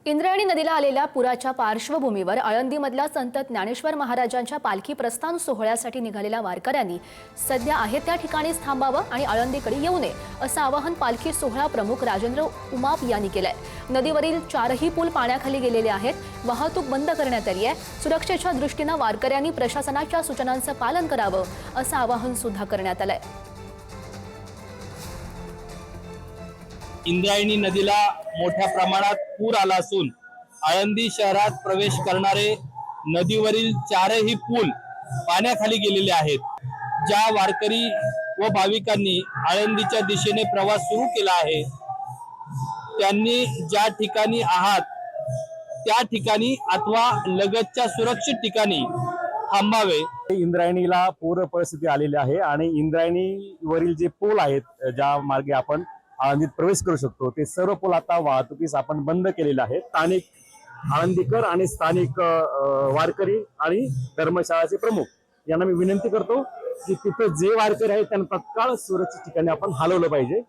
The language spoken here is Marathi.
इंद्रायणी नदीला आलेल्या पुराच्या पार्श्वभूमीवर आळंदीमधल्या संत ज्ञानेश्वर महाराजांच्या पालखी प्रस्थान सोहळ्यासाठी निघालेल्या वारकऱ्यांनी सध्या आहे त्या ठिकाणीच थांबावं आणि आळंदीकडे येऊ नये असं आवाहन पालखी सोहळा प्रमुख राजेंद्र उमाप यांनी केलंय। नदीवरील 4ही पूल पाण्याखाली गेलेले आहेत, वाहतूक बंद करण्यात आली आहे। सुरक्षेच्या दृष्टीने वारकऱ्यांनी प्रशासनाच्या सूचनांचं पालन करावं असं आवाहन सुद्धा करण्यात आलंय। इंद्रायणी नदीला मोठ्या प्रमाणात पूर आला असून आळंदी शहरात प्रवेश करणारे नदीवरील 4ही पूल पाण्याखाली गेलेले आहेत। ज्या वारकरी व भाविकांनी आळंदीच्या दिशेने प्रवास सुरू केला आहे त्यांनी ज्या ठिकाणी आहात त्या ठिकाणी अथवा लगतच्या सुरक्षित ठिकाणी थांबावे। इंद्रायणीला पूर परिस्थिती आलेली आहे आणि इंद्रायणीवरील जे पूल आहेत ज्या मार्गे आपण आळंदीत प्रवेश करू शकतो ते सर्व पूल आता वाहतुकीस आपण बंद केलेले आहेत। स्थानिक आळंदीकर आणि स्थानिक वारकरी आणि धर्मशाळाचे प्रमुख यांना मी विनंती करतो की तिथे जे वारकरी आहेत त्यांना तत्काळ सुरक्षित ठिकाणी आपण हलवलं पाहिजे।